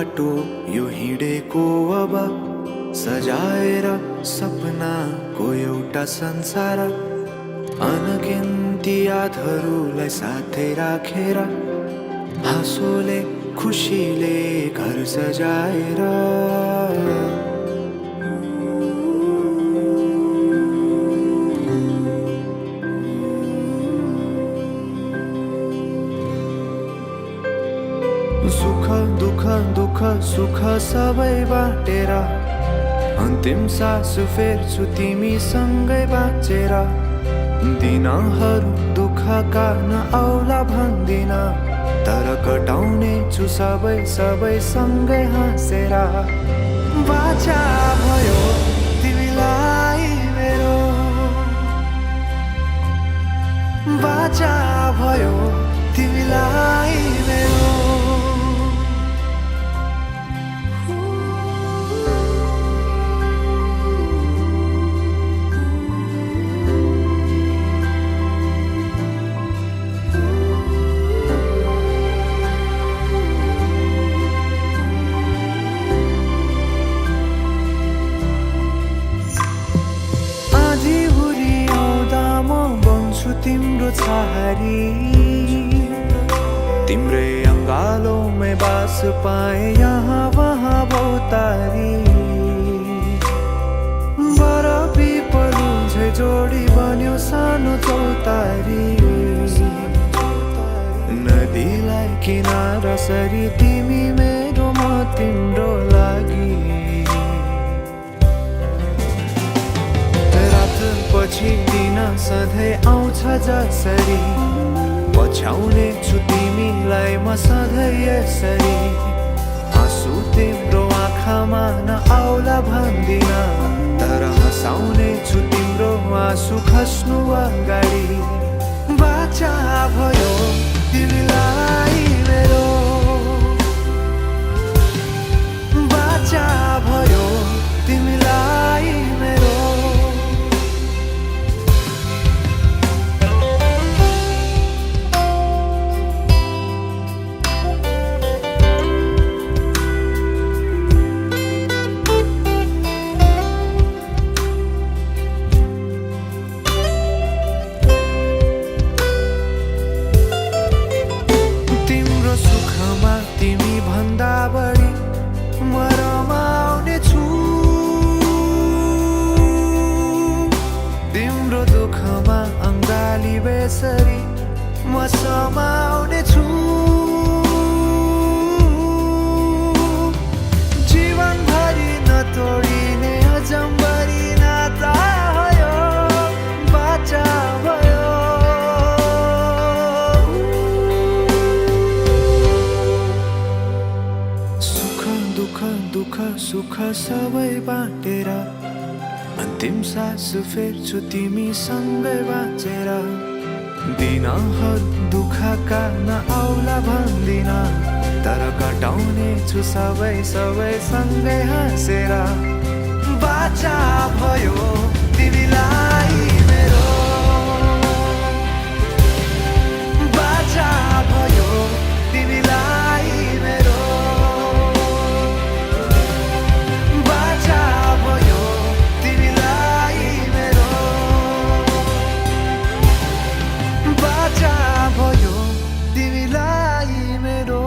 बाटो यो हिँडेको अब सजाएर सपनाको एउटा संसार अनगिन्ती यादहरूलाई साथै राखेर हाँसोले खुसीले घर सजाएर सुख दुःख दुःख सुख सबै बाटेर अन्तिम सास फेर्छु तिमीसँगै बाँचेर दिनहरू दुःखका नआउला भन्दिन तर कटाउने छु सबै सबै सँगै हाँसेर बाचा भयो तिमीलाई मेरो बाचा भयो तिमीलाई मेरो तिम्रो छहारी तिम्रै अङ्गालोमै बास पाए यहाँ वहाँ भौतारी बरफी पलु झै जोडी बन्यो सानो चौतारी नदीलाई किनारा सरी तिमी मेरो म तिम्रो लागि पछि दिन सधैँ आउँछ जसरी पछ्याउने छु तिमीलाई म सधैँ यसरी आँसु तिम्रो आँखामा नआउला भन्दिन तर हँसाउने छु तिम्रो आँसु खस्नु अगाडि बाचा भयो तिमीलाई मेरो बाचा भयो तिमीलाई मेरो बेसरी म समाउने छु जीवनभरि नतोडिने अजम्बरी नाता भयो बाचा भयो सुख दुःख दुःख सुख सबै बाटेर अन्तिम सास फेर्छु तिमीसँगै बाँचेर दिनहरू दुःखका नआउला भन्दिन तर कटाउने छु सबै सबै सँगै हाँसेर बाचा भयो तिमीलाई मेरो बाचा भयो तिमीलाई मेरो बाचा भयो तिमीलाई मेरो बाचा भयो तिमीलाई मेरो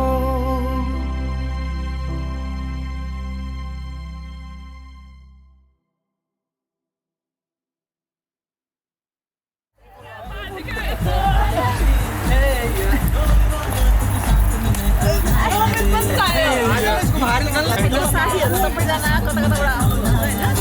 साथीहरू सबैजना कता कताबाट आउनुहुन्छ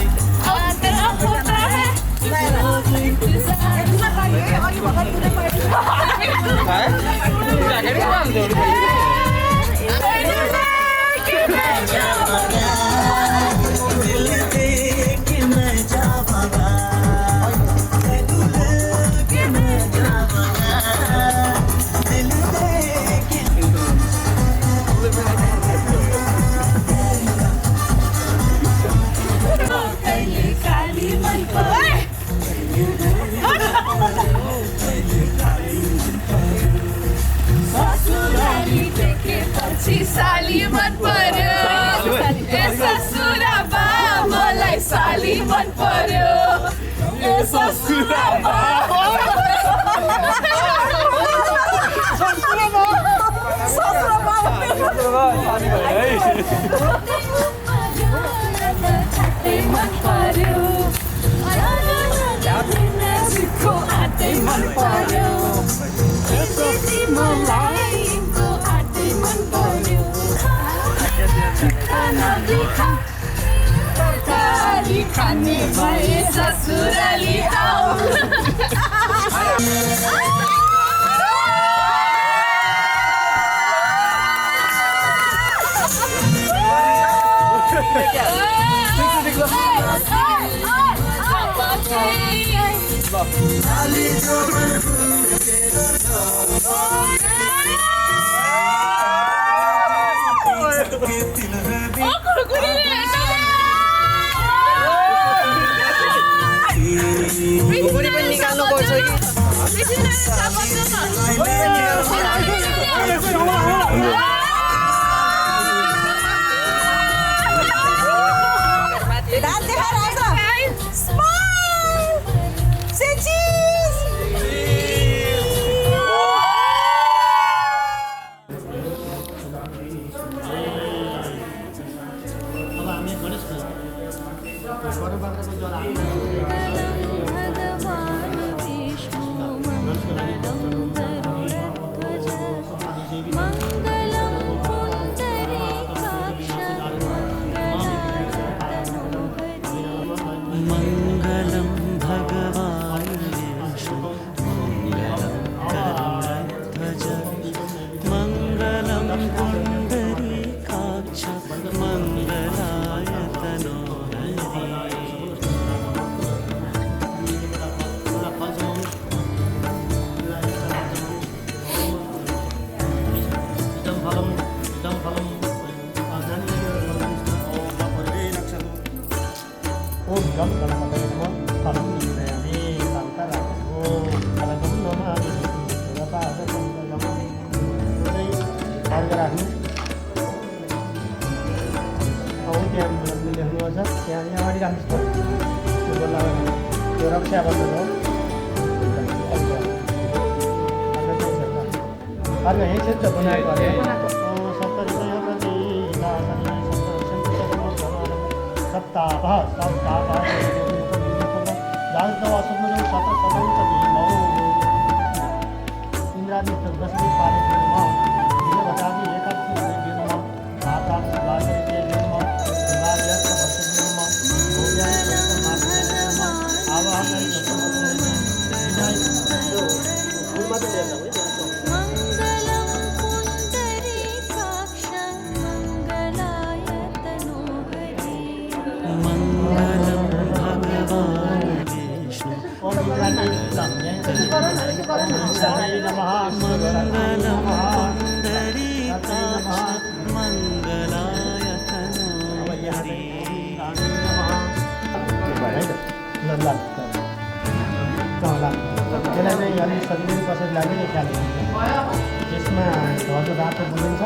साली मन पर्यो ए ससुरामा मन पर्यो नजिकको आँटै मन पर्यो मलाइको आँटै मन पर्यो खानाले तरकारी खाने भए ससुराली आऊ खुकुरी पनि निकाल्नु पर्छ कि दाँत देखाएर आउँछ स्माइल से चिज मङ्गलं भगवान् विष्णु मङ्गलं गरुडध्वज मङ्गलं Pundarikaksha मङ्गलाय तनोहरि Om Gam Ganapati Namo Thanam Nidayami Tantara Om Kalagam Namami Berapa ada Namo Ini harga rahu Kau yang belum milih dua sah yang ada di dalam stok coba lawan orang siapa dulu harga yang saya benar ya सप्ताह जागृतवा स्वप्नजौ सत्र सदौ च भीमौ इन्द्रादि दशमी पाले भीमौ विजयभटादि एकादशी भीमौ मातादि गायत्री भीमौ हिमालयस्य भक्ति भीमौ भोज्यानि मातृ भीमौ आवाहन मङ्गलं पुण्डरीकाक्ष मङ्गलाय तनोहरि त्यसलाई चाहिँ अलिक सजिलै कसरी लाग्ने ख्याल त्यसमा घरको रातो बुझिन्छ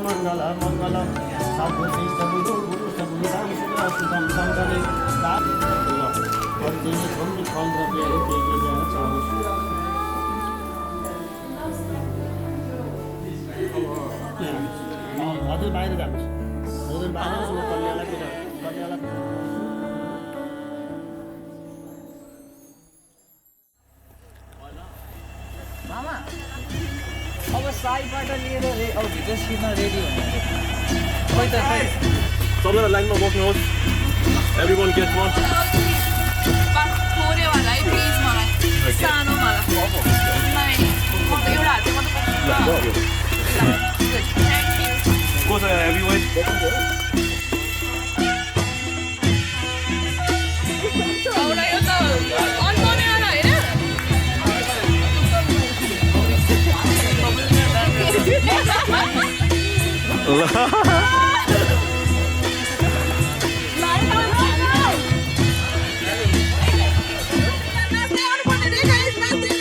मङ्गलं मङ्गलं साधुति सबुरु गुरु सबुरु राम सुधा सुधम सङ्गले दात प्रतिनि धम्मि फलद्रव्य हजुर बाहिर जानुहोस् हजुर बाहिर कन्यालाई मामा अब साइडबाट लिएर भिडियोस खिच्न रेडी हुनु खै त खै सबैलाई लाइनमा बस्नुहोस् एभ्रिवन गेट वान थोरैवाला है प्लिज मलाई सानोवाला नहीं म त एउटा हातले मात्र को छ एभ्रिवन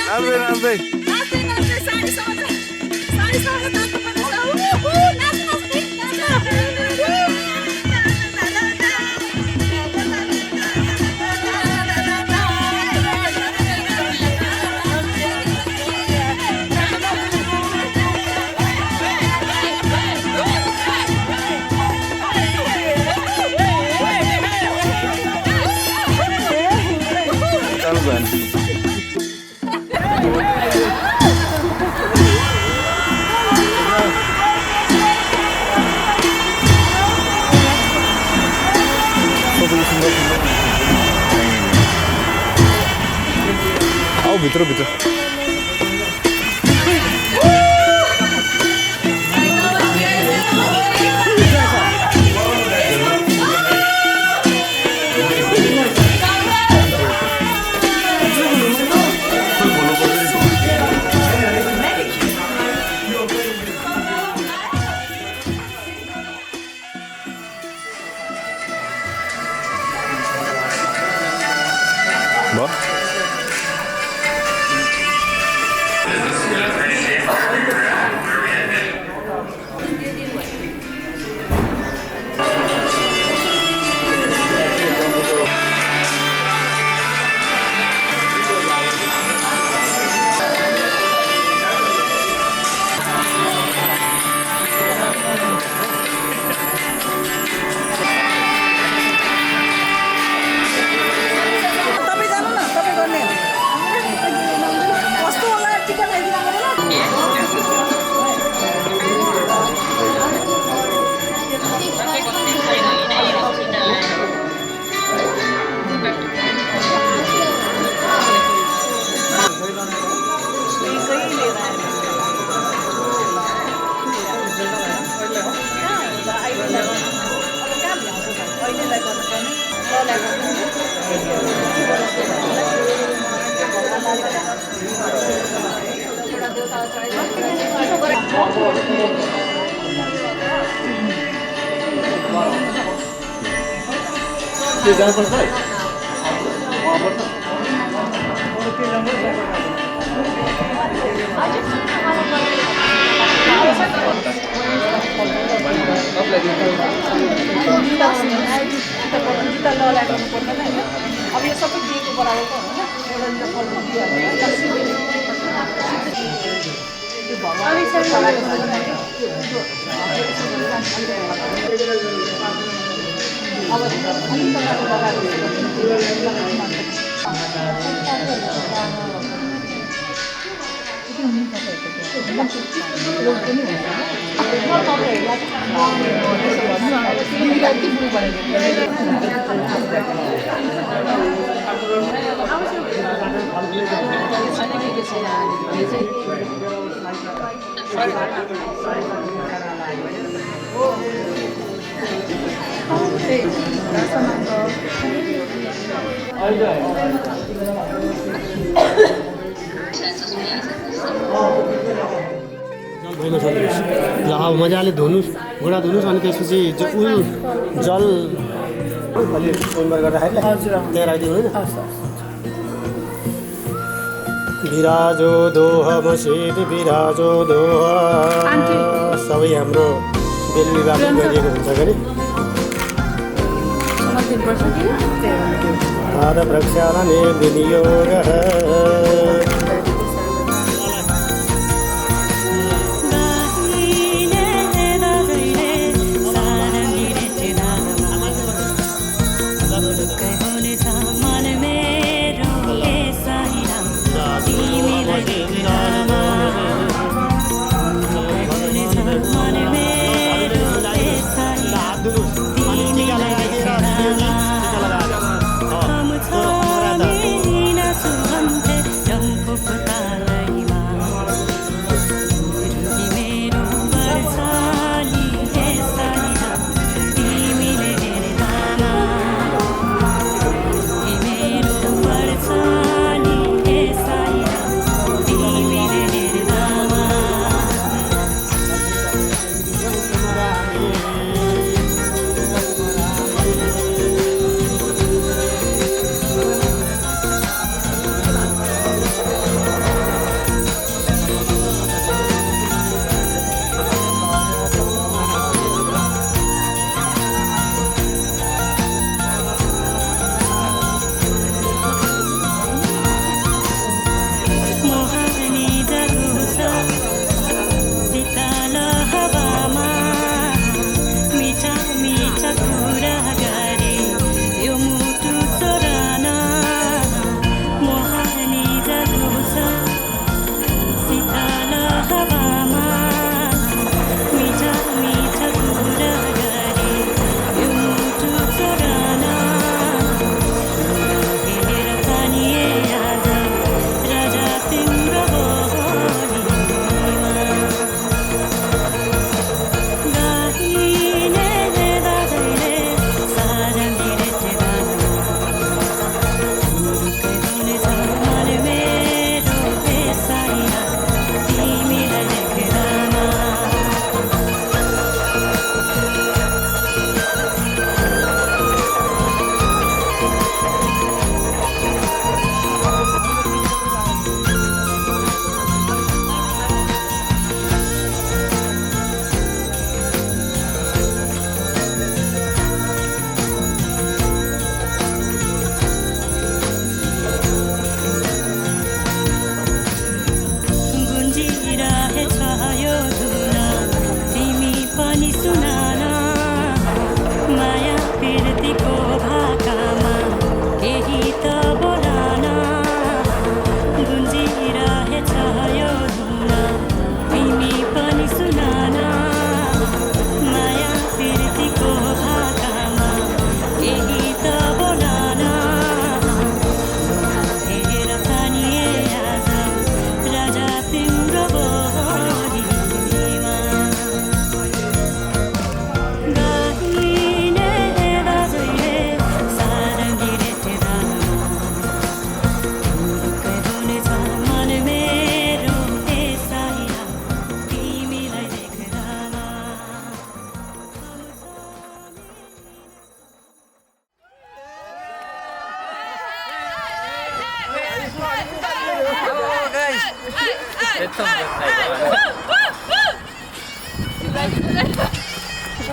नाच्दै नाच्दै आऊ भित्र भित्र अब यो सबै दिएको बराबर त होइन एउटा फलको दिइहाल्नु अब मजाले धुनुहोस् घुँडा धुनुहोस् अनि त्यसपछि जल अलि उम्बर गर्दाखेरि त्यहाँ राखिदिनु होइन बिराजो दोहमसित बिराजो दोह सबै हाम्रो बेलुकीबाट गरिएको हुन्छ गरे पाद प्रक्षालने विनियोगः फिर्तीको भाकामा केही त बोलान गुन्जिरहेछ यो धुन तिमी पनि सुनान माया फिर्तीको भाकामा केही त बोलान हेर पानिए आज राजा तिम्रो बोलीमा गाइने बाजैले सारङ्गी रेटेदामा ढुक्कै हुनेछ मन मेरो त्यसैला तिमीलाई देख्दामा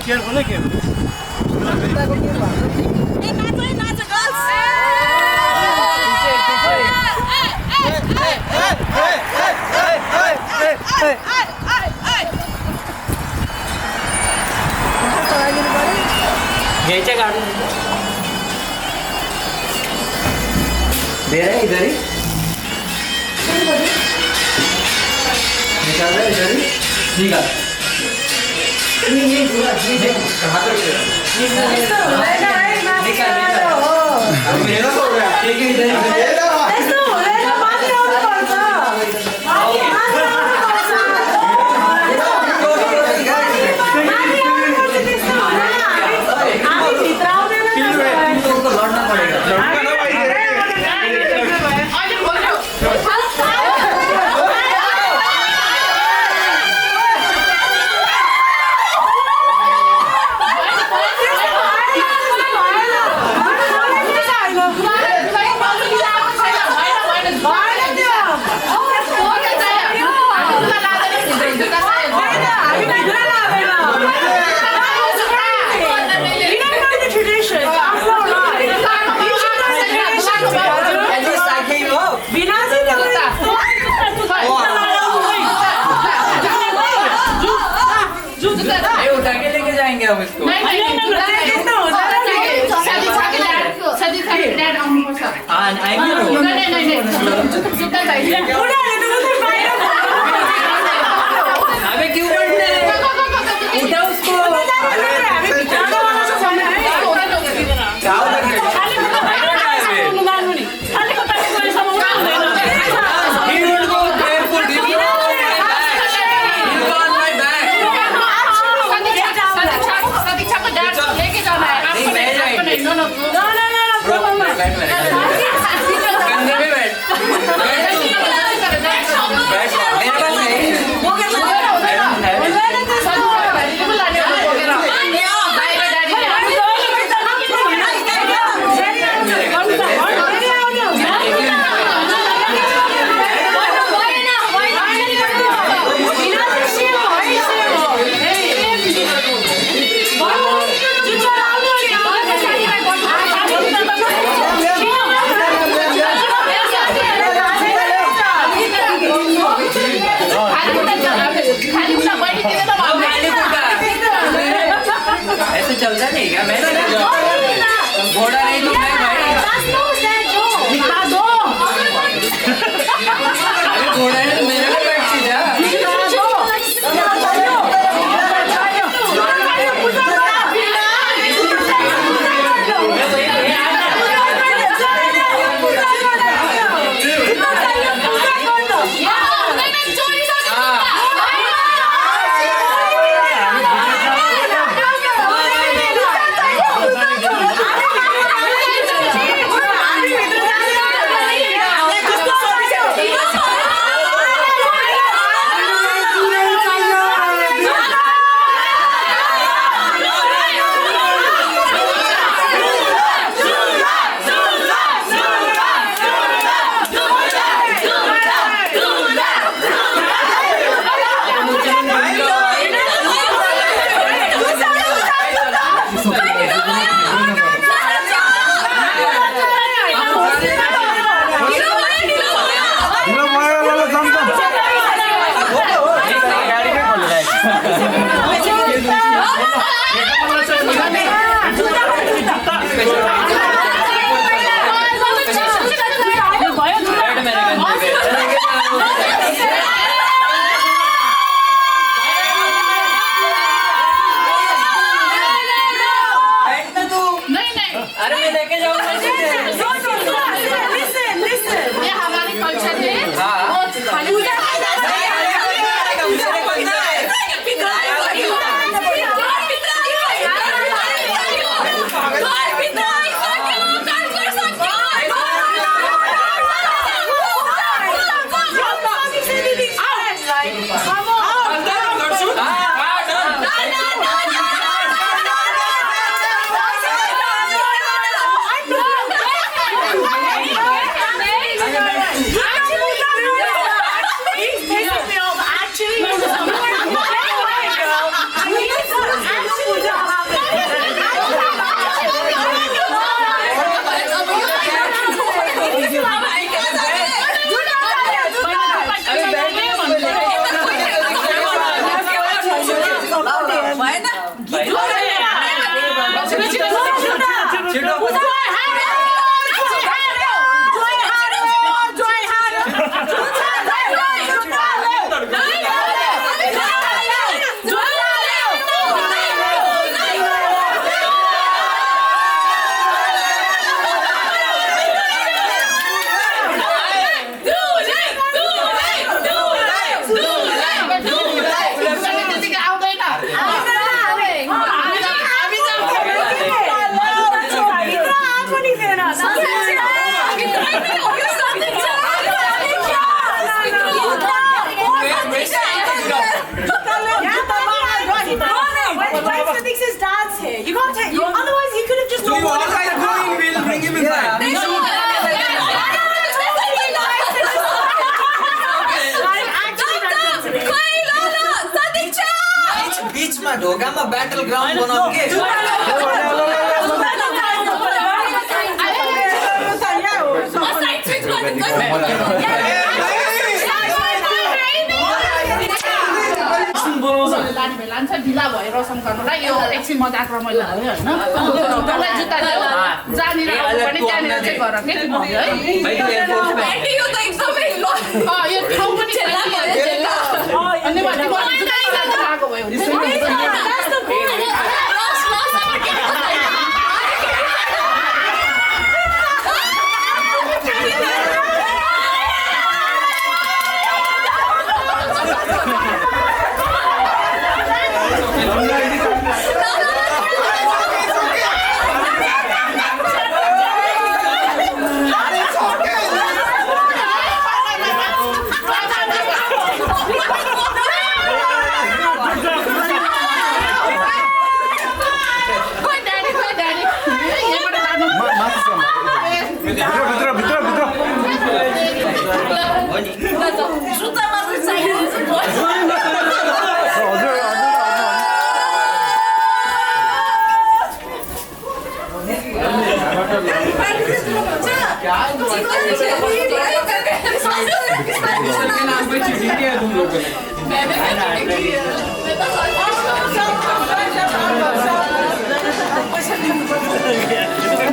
Careful, careful. नाच गर्ल्स घ्यायच्या काढून दे रहा है इधर ही निकाल रहा है इधर ही निकाल मेरा हो गया ठीक है इधर लड़ना पड़ेगा उठा के लेके जाएंगे हम इसको अबे क्यों बढ़ते उठा उसको ऐसे चलता नहीं क्या मैं घोड़ा नहीं तो मैं घोड़ा है मेरे को बैठ के जा लेके जाऊंगा तुझे। ये हमारे कल्चर में खाली You can't take. Otherwise, he could have just. So you all guys going, we'll bring him inside. बीच में ढोका में बैटल ग्राउंड बनाओ के लान्छ ढिला भयो रसम गर्नुलाई यो एकछिन मजाक रमाइलो भयो होइन मलाई जुत्ता ल्याऊ जहाँनिर आउनु पनि त्यहाँनिर चाहिँ गर के भयो है यो त एकदमै यो ठाउँ पनि अनि मैले आएको भयो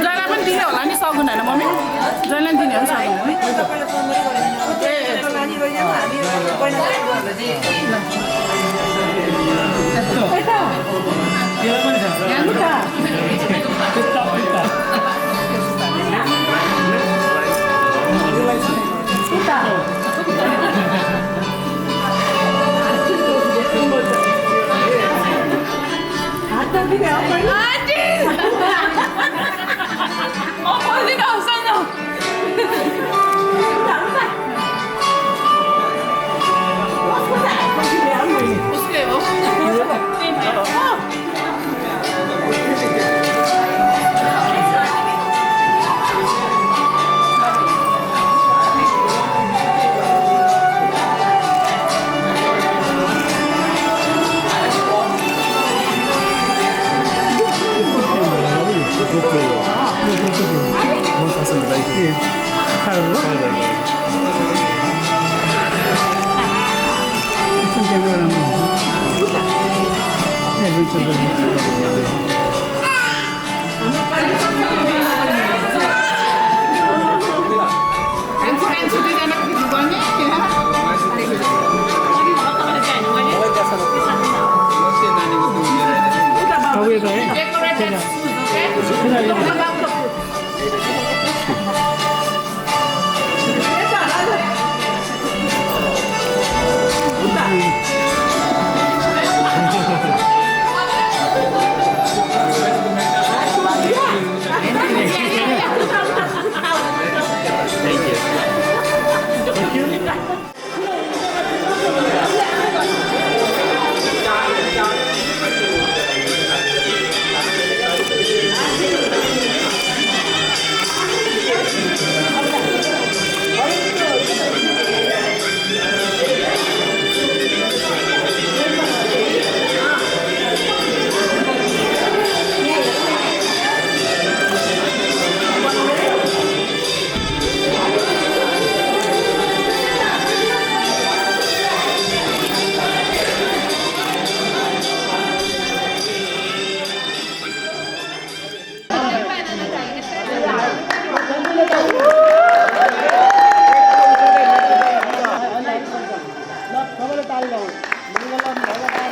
जरा पनि दिने होला नि सगुन होइन मम्मी जसलाई दिने हो सबैले ताली लगाउनु मङ्गलम भगवान्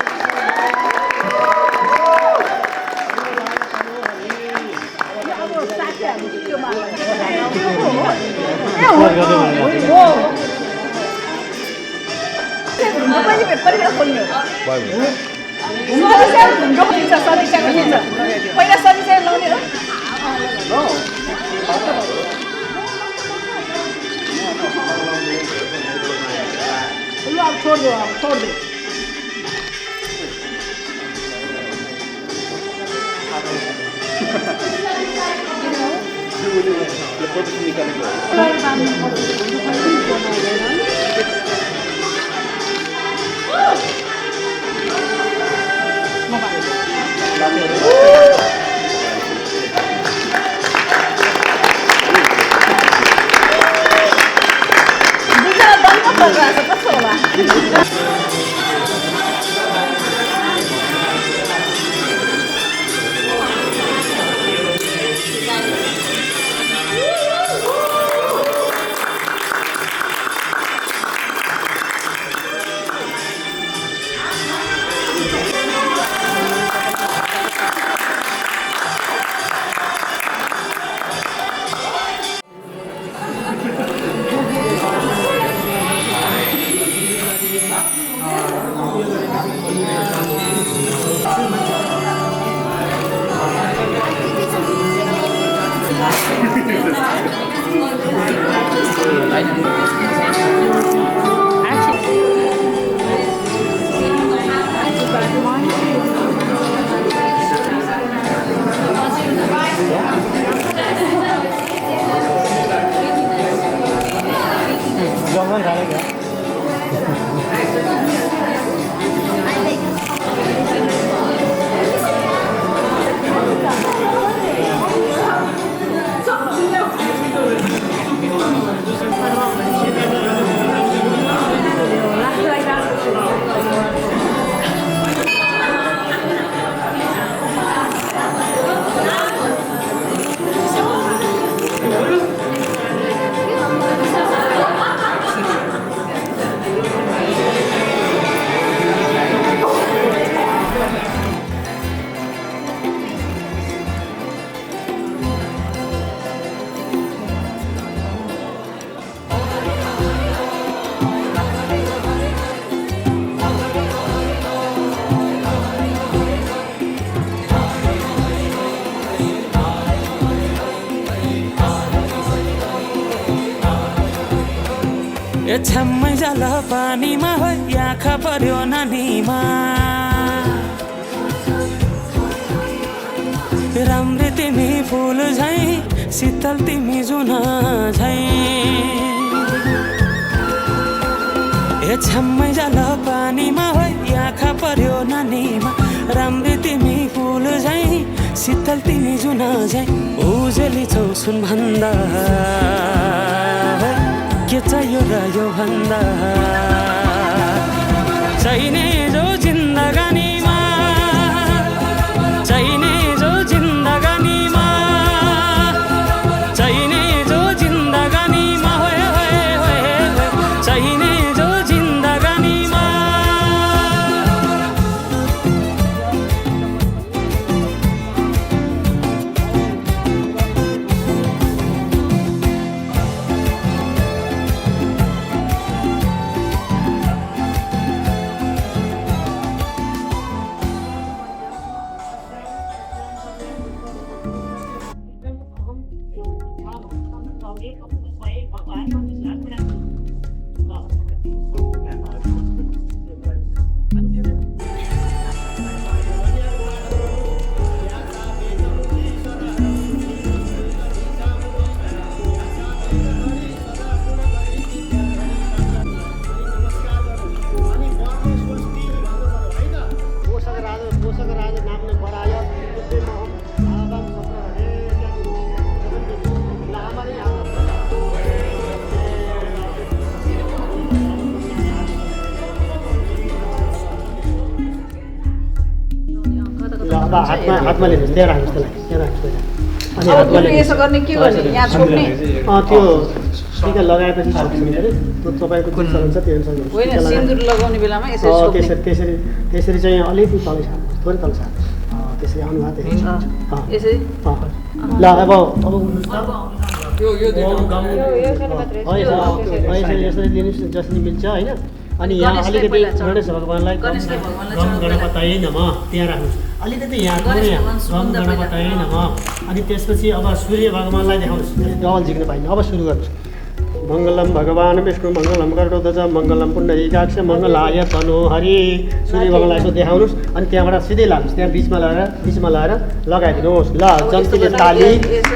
पहिला सनी लाउने हो लो अब छोड़ दो छ्याम्मै जाल पानीमा हो आँखा पर्यो नानीमा राम्री तिमी फुल झै शीतल तिमी जुन झै छ्याम्मै जाल पानीमा हो आँखा पर्यो नानीमा राम्री तिमी फुल झै शीतल तिमी जुन झै उजेली छौ सुन भन्दा के चाहियो र यो भन्दा चाहिने जो जिन्दगानीमा चाहिने जो जिन्दगानीमा चाहिने जो जिन्दगानीमा होए होए होए चाहिने जो जिन्दगानीमा हातमा लिनुहोस् त्यहाँ राख्नुहोस् त्यसलाई त्यहाँ राख्नुहोस् अनि अब हातमा तिमीले यसो गर्ने के गर्ने यहाँ छोड्ने त्यो टिका लगाएपछि सक्छौँ अरे त्यो तपाईँको कुन हुन्छ त्यो अनुसार गर्नुहोस्। होइन टिका लगाए- सिन्दुर लगाउने बेलामा यसरी अँ, छोड्ने त्यसरी त्यसरी त्यसरी चाहिँ अलिकति तलै छ थोरै तल छ त्यसरी अनुहार देख्छ यसरी ल अब उठ्नुहोस् त ओम गम यसरी दिनुहोस् जसरी मिल्छ होइन अनि यहाँ गणेशलाई अलिकति पहिला चढाउनु। गणेश भगवान्लाई गणेशलाई भगवान्लाई गम चढाउनु। गणपतये नमः त्यहाँ राख्नुहोस् अलिकति यहाँ थोरै गणेश यहाँ भगवान् गम सुगन्ध पहिला। गणपतये नमः अनि त्यसपछि अब सूर्य भगवान्लाई देखाउनुहोस् डबल झिक्न पाइन्न अब सुरु गर्नुहोस् मङ्गलम भगवान् विष्णु मङ्गलम गरुडध्वज मङ्गलम पुण्डरीकाक्ष मङ्गलाय तनोहरि सूर्य भगवान्लाई यसो देखाउनुहोस् अनि त्यहाँबाट सिधै लाग्नुहोस् त्यहाँ बिचमा लगाएर लगाइदिनुहोस् ल जन्तीले ताली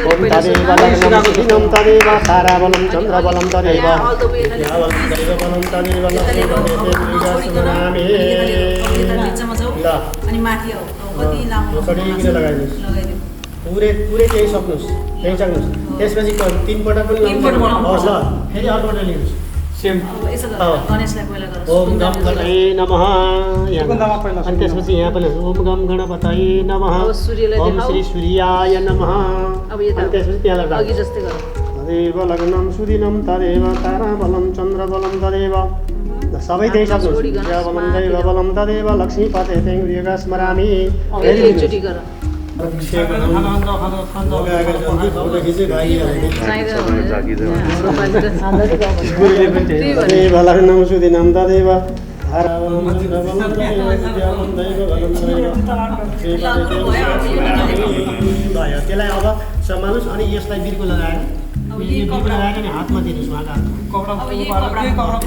ओम तदेव लग्नं सुदिनं तदेव ताराबलं चन्द्रबलं तदेव यावलं तदेव बलं तदेव लक्ष्मी तदेव दुर्गास्मरामि ल अनि माथि कति लामो सडिकिन लगाइदिनुहोस् पुरै त्यही सक्नुहोस् त्यही सक्नुहोस् त्यसपछि 3 पटक पनि हवस् ल फेरि अर्कोपल्ट लिनुहोस् सेम गणेशलाई पहिला गरोस् ओम गम गणपतये नमः अनि त्यसपछि यहाँ पनि ओम गम गणपतये नमः अब सूर्यलाई ओम देखाऊ। श्री सूर्याय नमः अब यता अनि त्यसपछि त्यहाँ अघि लगाउनुहोस् जस्तै गरौँ तदेव लग्नं सुदिनं तदेव ताराबलं चन्द्रबलं तदेव सबै त्यही सक्नुहोस् बलं दैव बलं तदेव लक्ष्मीपते तेङ्गुर्यगा स्मरामि फेरि एकचोटि गर तदेव लग्नं सुदिनं तदेव ताराबलं चन्द्रबलं तदेव सूर्यबलं दैव बलं तदेव भयो त्यसलाई अब सम्हाल्नुहोस् अनि यसलाई बिर्को लगाएर बिर्को लगाएर नि हातमा दिनुहोस् उहाँको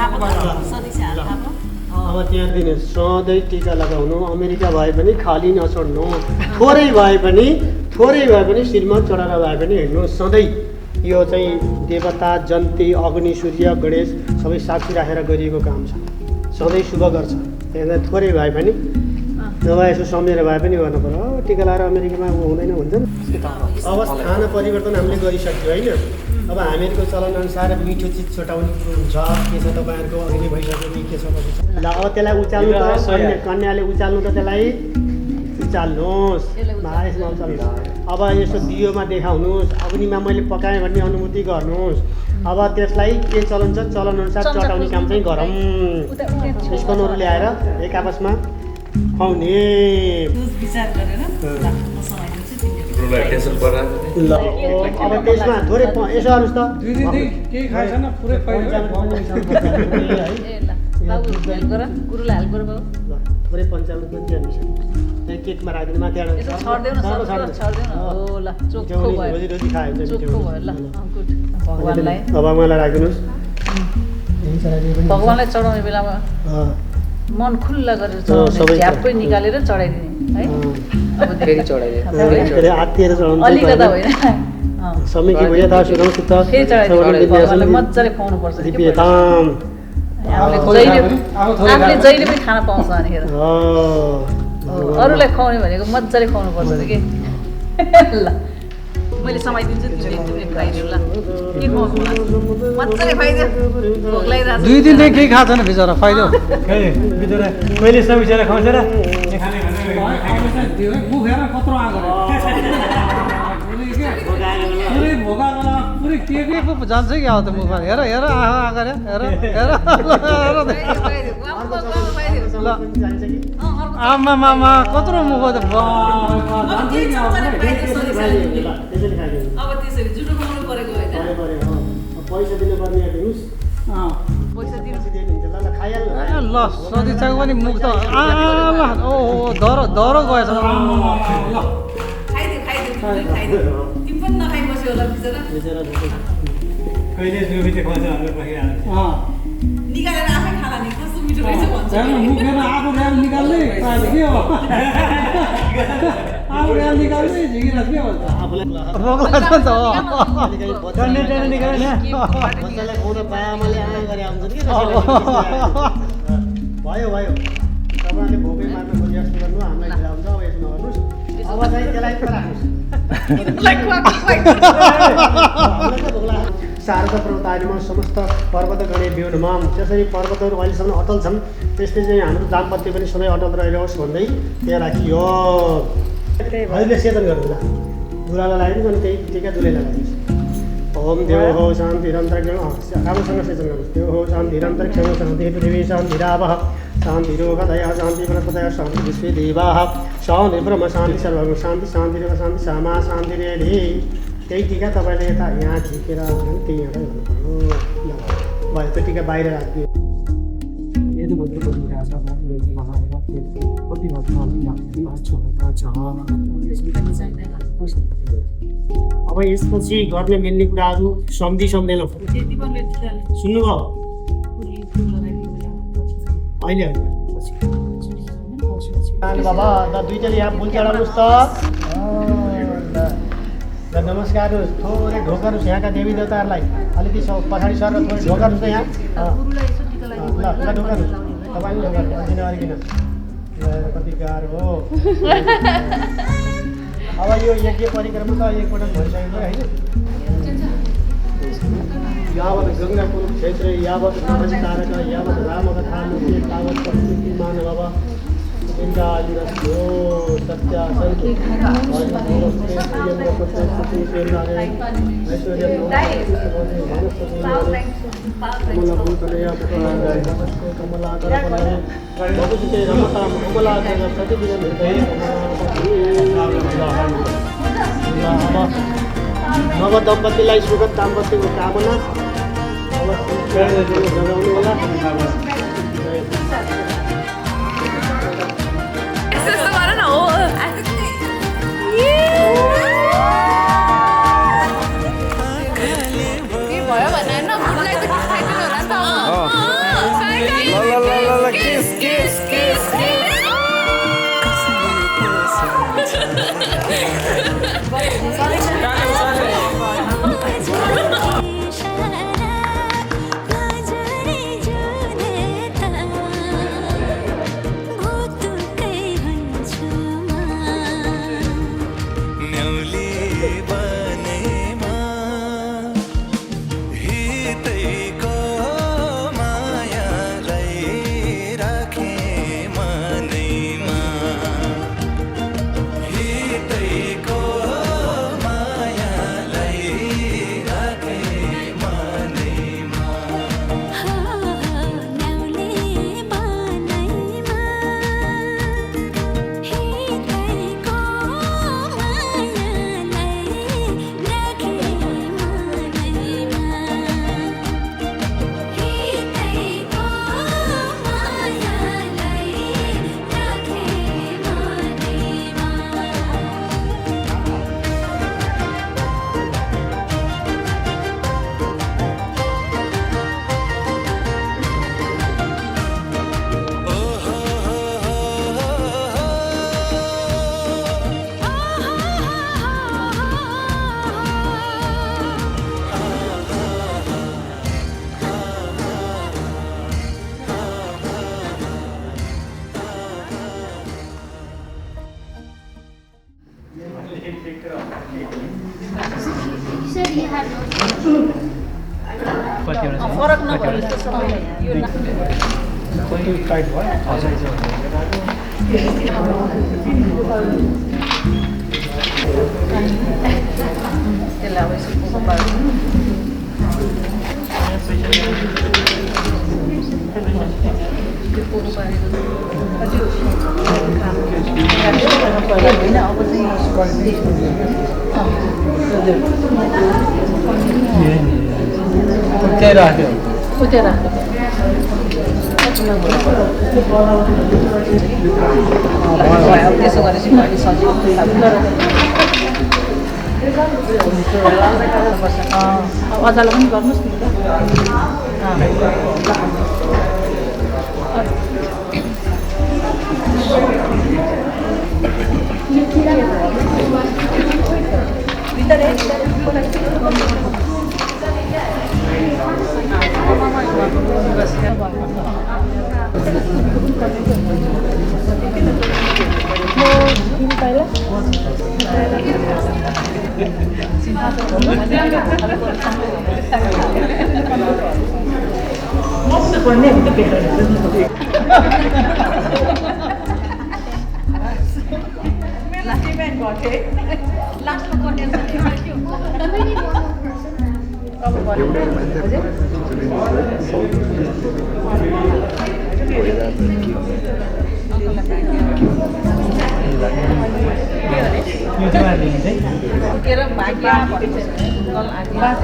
हातमा अब त्यहाँ दिनुहोस् सधैँ टिका लगाउनु अमेरिका भए पनि खाली नछोड्नु थोरै भए पनि शिरमा चढाएर भए पनि हिँड्नुहोस् सधैँ यो चाहिँ देवता जन्ती अग्नि सूर्य गणेश सबै साक्षी राखेर गरिएको काम छ सधैँ शुभ गर्छ त्यहाँ थोरै भए पनि नभए यसो समेर भए पनि गर्नु पर्यो टिका लगाएर अमेरिकामा हुँदैन हुन्छ नि अब स्थान परिवर्तन हामीले गरिसक्यो होइन अब हामीहरूको चलनअनुसार मिठो चिज छोटाउने कुरो हुन्छ के छ तपाईँहरूको अघि भइसक्यो कि के छ कसो छ ल अब त्यसलाई उचाल्नु त कन्याले उचाल्नु त त्यसलाई उचाल्नुहोस् यसमा उचाल्नुहोस् अब यसो दियोमा देखाउनुहोस् अग्निमा मैले पकाएँ भन्ने अनुभूति गर्नुहोस् अब त्यसलाई के चलन छ चलनअनुसार चटाउने काम चाहिँ गरौँ स्पुनहरू ल्याएर एक आपसमा खुवाउने विचार गरेर ल अब त्यसमा थोरै यसो गर्नुहोस् त केही खाएछ पुरै बाबु हेल्प गर गुरुलाई हेल्प गर बाबु ल थोरै पञ्चामृत पनि दिनुहोस् त्यहाँ केकमा राखिदिनु माथिबाट यसो छर्देऊ न छर्देऊ न हो ल चोखो भयो रोजी खायो भने चोखो भयो ल गुड भगवान्लाई अब मलाई राखिदिनुहोस् भगवान्लाई चढाउने बेलामा मन खुल्ला गरेर चढाउने झ्याप्पै निकालेर चढाइदिने है अब फेरि फेरि आत्तिएर चढाउनु अलिकता होइन समीकी भए यता सुरौ सुत्त फेरि चढाइदिने भगवान्लाई मजाले खुवाउनु पर्छ दिपेताम आफूले जहिले पनि खान पाउँछ अनिखेर अरूलाई खुवाउने भनेको मजाले खुवाउनु पर्छ अरे के ल मैले समाइदिन्छु तिमीले खुवाइदिउ ल के खुवाउनु मजाले खुवाइदियो भोक लागिरहेको 2 दिनदेखि केही खाएको छैन बिचरा फाइदो मैले समिसेर खुवाउँछ र मुख हेर कत्रो आएको पुरै भोगा बेला पुरै के पो जान्छ कि अब त मुखमा हेर हेर आँखा हेर हेर ल आमा मामा कत्रो मुख त अब त्यसरी जुठो खुवाउनु परेको होइन पैसा दिनुपर्ने दिनुहोस् पैसा दिनु ल खाइहाल्नु ल सदिच्छाको पनि मुख त आमा ओहो दह्रो गएछ खाइदियो तिमी पनि नखाइ बस्यो होला बिचरा निकालेर आफै खाला नि कस्तो मिठो रहेछ भन्छ मुख हेर आफू ऱ्याल निकाल्ने के हो आफू ऱ्याल निकाल्ने झिकिरहेको के भन्छ भोक लाग्छ नि त बच्चालाई खुवाउन पाए आमाले आमा गरे आउँछ कि भयो तपाईँले भोकै मार्न खोजी जस्तो गर्नु हामीलाई खिलाउँछ अब यसो नगर्नुहोस् अब चाहिँ त्यसलाई शारदा पर्वतारिमा समस्त पर्वत गणे व्योनमाम त्यसरी पर्वतहरू अहिलेसम्म अटल छन् त्यसले चाहिँ हाम्रो दाम्पत्य पनि सधैँ अटल रहिरहोस् भन्दै त्यहाँ राखियो अहिले सेतन गर्नु ल दुरालाई लगाइदिनु अनि त्यही टिका दुलैलाई लगाइदिनुहोस् ओम देव हो शान्तिरन्तरिक्षं राम्रोसँग सेचन गर्नुहोस् देव हो शान्तिरन्तरिक्षं शान्ति पृथिवी शान्तिरावः शान्तिरोगदयः शान्ति वनस्पतयः शान्ति विश्वे देवाः शान्ति ब्रह्म शान्ति सर्वगुण शान्ति शान्तिरेव शान्ति सामा शान्तिरेधि त्यही टिका तपाईँले यता यहाँ झिकेर त्यही यहाँ गर्नु भयो त्यो टिका बाहिर राखिदियो अब यसपछि गर्ने मिल्ने कुराहरू सम्झेनौँ सुन्नुभयो अहिले बाबा द दुईटाले यहाँ फुल चढाउनुहोस् त ल नमस्कार थोरै ढोकानुहोस् यहाँका देवी देवताहरूलाई अलिकति पछाडि सर थोरै ढोकानुहोस् त यहाँ ल ढोकानुहोस् तपाईँ ढोकानुहोस् अलिकन कति गाह्रो हो अब यो यज्ञ परिक्रमा त एकपल्ट भइसकेको होइन यावत् गङ्गाकुल क्षेत्रे यावत् नमस्कारक यावत् रामकथा मुख्य तावत् प्रकृति मानव इन्द्रायुरस्यो सत्यासन्तु नव दम्पतिलाई सुखद दाम्पत्यको कामना जगाउनु होला किस किस किस फरक नभए जस्तो सबैलाई यो टाइट भयो त्यसलाई अब यसो पोको पार्नु त्यो पोको पारेको होइन अब चाहिँ राख्यो उतै राख्यो अब त्यसो गरेपछि मैले सजिलो अचारलाई पनि गर्नुहोस् नि लास्टमा गर्ने अब भन्नु हजुर के र भाग्य भन्छ गल आदि बात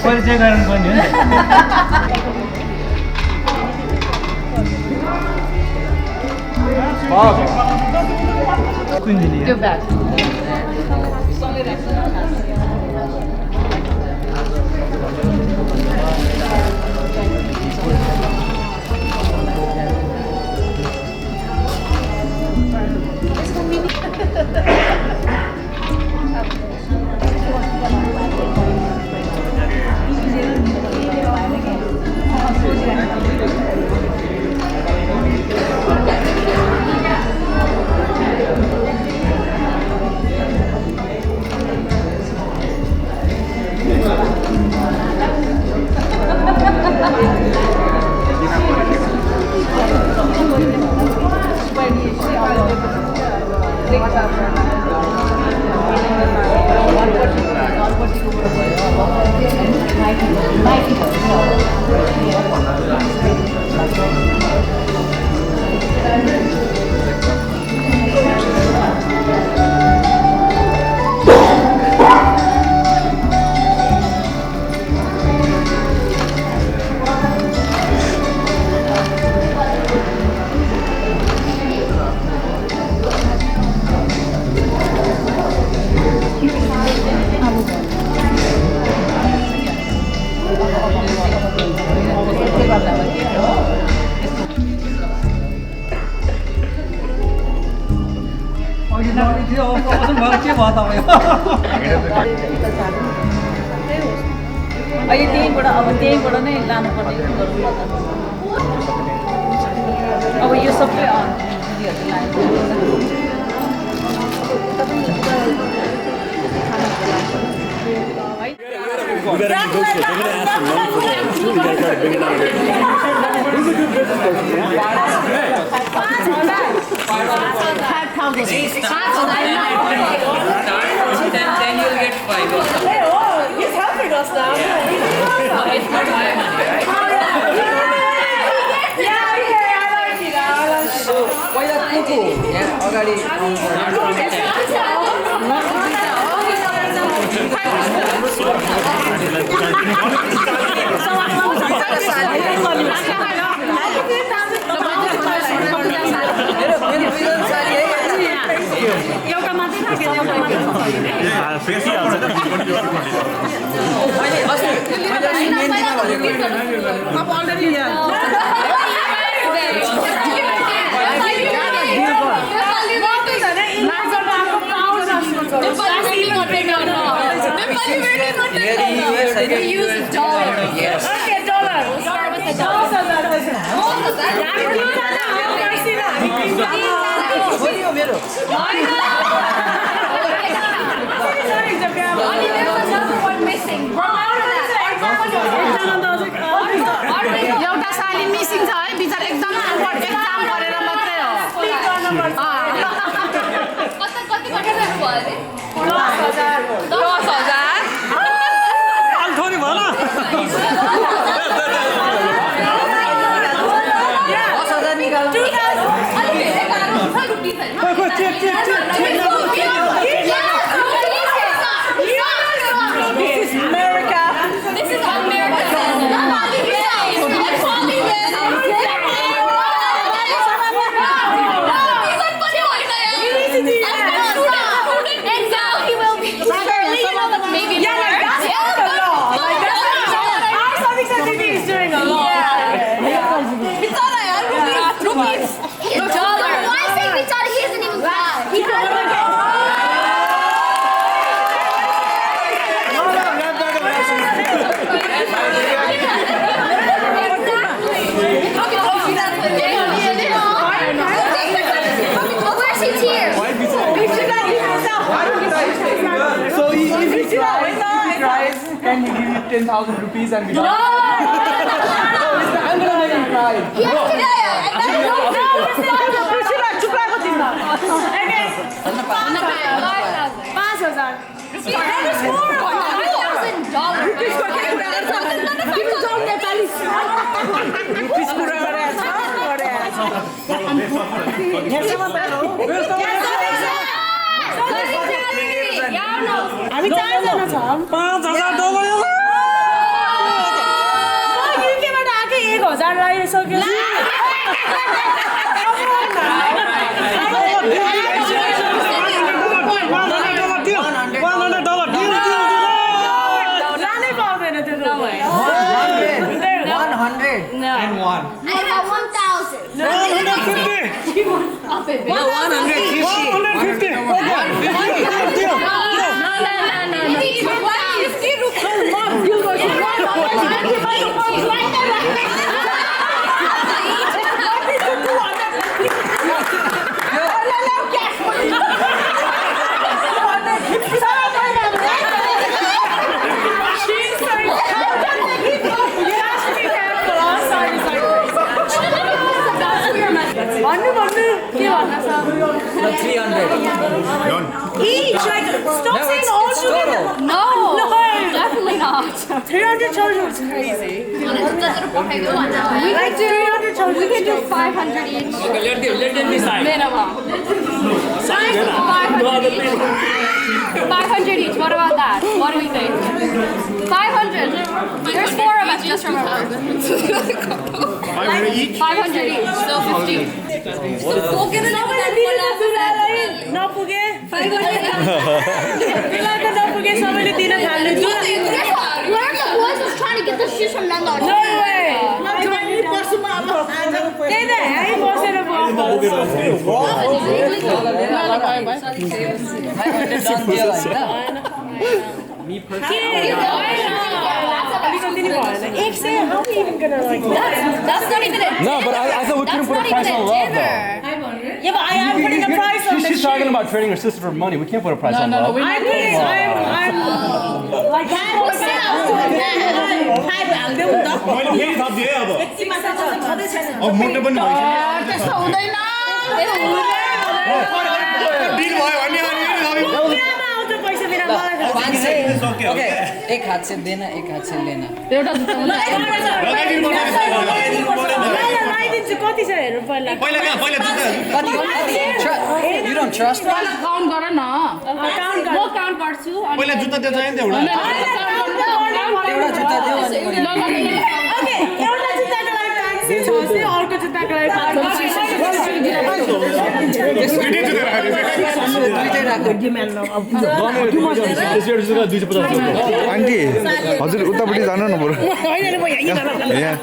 परिचय गर्नुपर्ने हो नि कुन दिन त्यो ब्याग अहिले त्यहीँबाट नै लानुपर्ने गरौँ अब यो सबै You gotta negotiate. They're gonna ask for money for that. It's really gotta try to bring it down. He's a good business person. Then you'll get 5 or something. Hey, oh, he's helping us now. Yeah. It's not my money, right? पहिला कुकु यहाँ अगाडि एउटा मात्रै अब already एउटा साली missing छ है बिचार एकदम एक्जाम गरेर मात्रै हो कति गर्नु भयो अरे 10,000 थोरै भन 10,000 निकाल्नु So if he cries, can he give you 10,000 rupees and be done? No! I'm gonna make him cry. हामी 4 जना छौं $5,000 युकेबाट आके 1,000 लगाइसक्यो लानै पाउँदैन त्यो 101. I have 1,000. 300. each like stop saying all together No, definitely not. 300 children is crazy Like 300 children we can do 500 each. Okay, let them decide. Minimum. 500 each. 500 each. What about that? What do we think? 500. There's 4 of us. Just remember. 500 each? 500 each. So 50. नपुगे 500 त्यसलाई त नपुगे सबैले दिन थाल्नु One of the boys was trying to get the shoes from landlord. No way. त्यही त हामी बसेर That's not even it. No, but I thought we couldn't put a price on love, though. Yeah, but I am putting a price on She's talking about trading her sister for money. We can't put a price on love. I'm like मोटो पनि त्यस्तो हुँदैन Okay, एक हाथ से देना, एक हाथ से लेना. एउटा जुत्ता कति छ हेर्नु पहिला You don't trust me? Count गर न म काउन्ट गर्छु पहिला जुत्ता त्यो चाहियो नि त एउटा एउटा जुत्ता देऊ अनि एउटा जुत्ताको लागि 500 अर्को जुत्ताको लागि 500 आन्टी हजुर उतापट्टि जानु न बरु यहाँ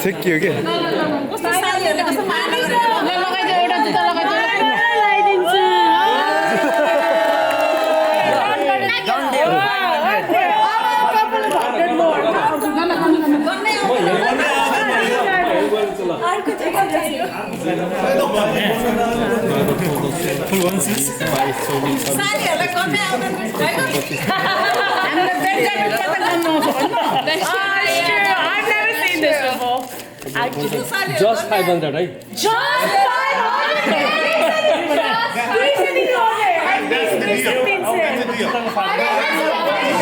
छेकियो के I've never seen this before. Just 500, right? Just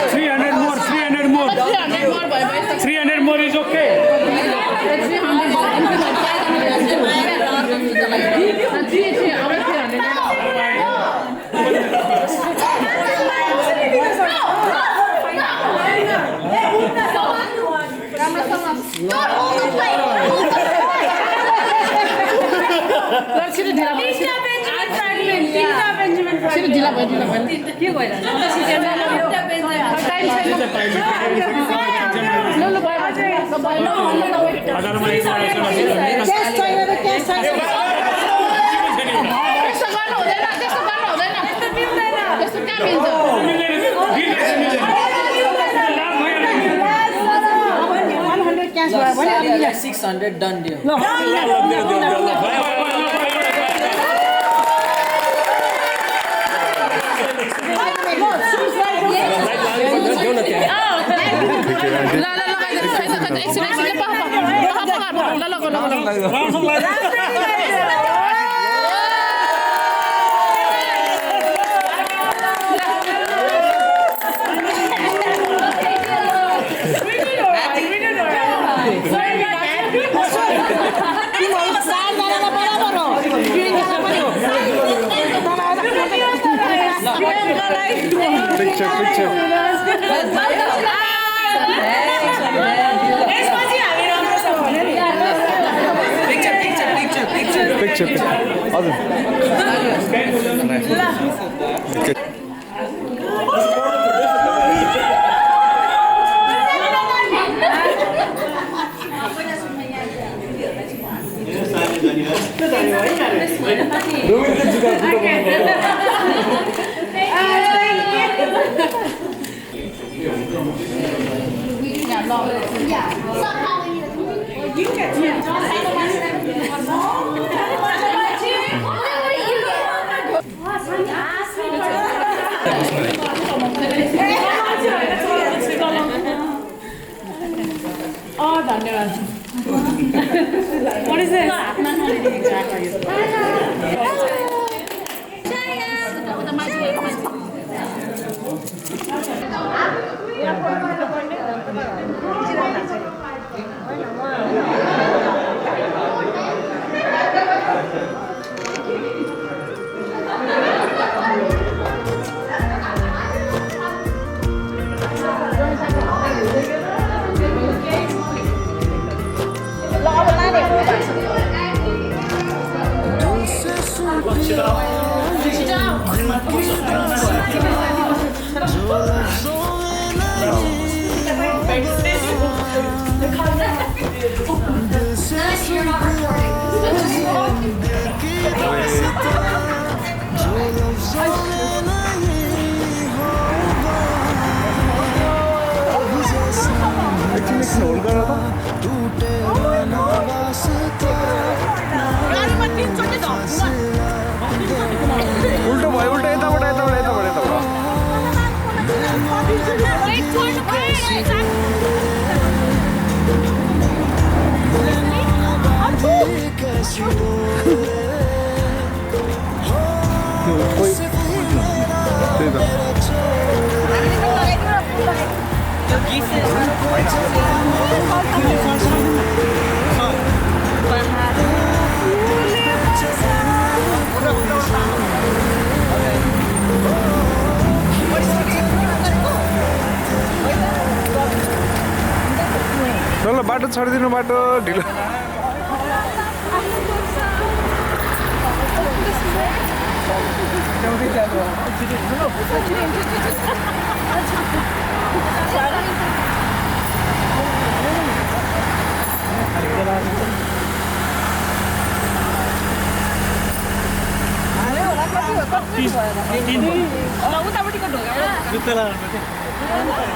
300 more. 300 more is okay. Like 600 done deal. Picture. हजुर Oh, धन्यवाद. What is this? उल्टो भयो उल्टो यताबाट ल बाटो छोडिदिनु बाटो ढिलो उतापट्टिको ढोका जुत्ता लानु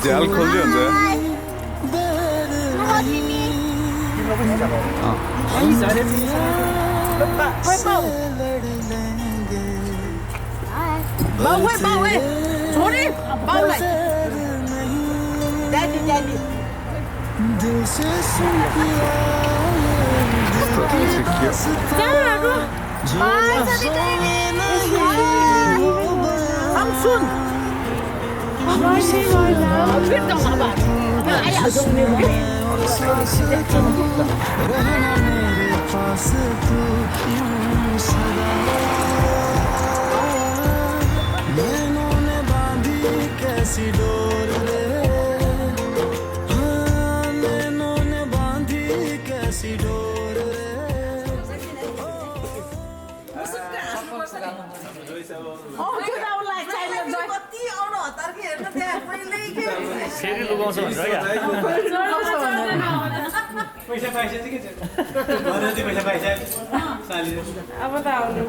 झ्याल खोल्दै हुन्छ कैसी डोर रे नैनों ने बांधी कैसी डोर रे फेरि लुगाउँछ भन्छ क्या पैसा पाइसक्यो के छ पैसा पाइसक्यो साली अब त आउनु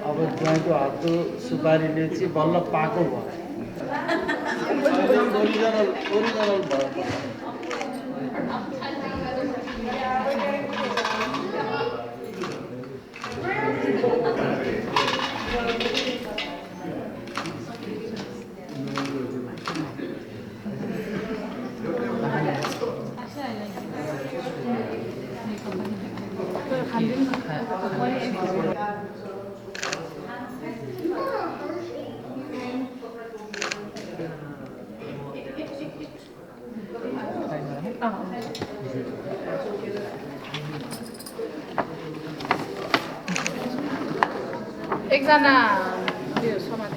अब ज्वाइँको हातको सुपारीले चाहिँ बल्ल पाको भयो ओरिजिनल भयो एकजना त्यो समाज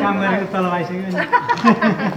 काम गरेको तल आइसक्यो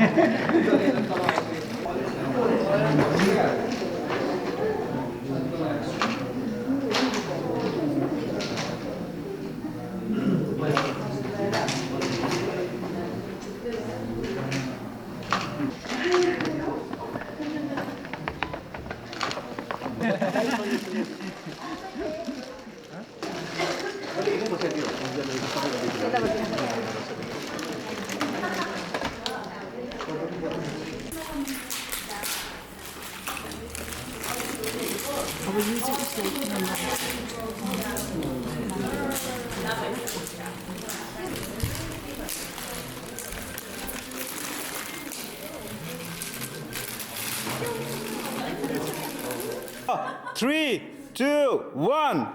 Three, two, one.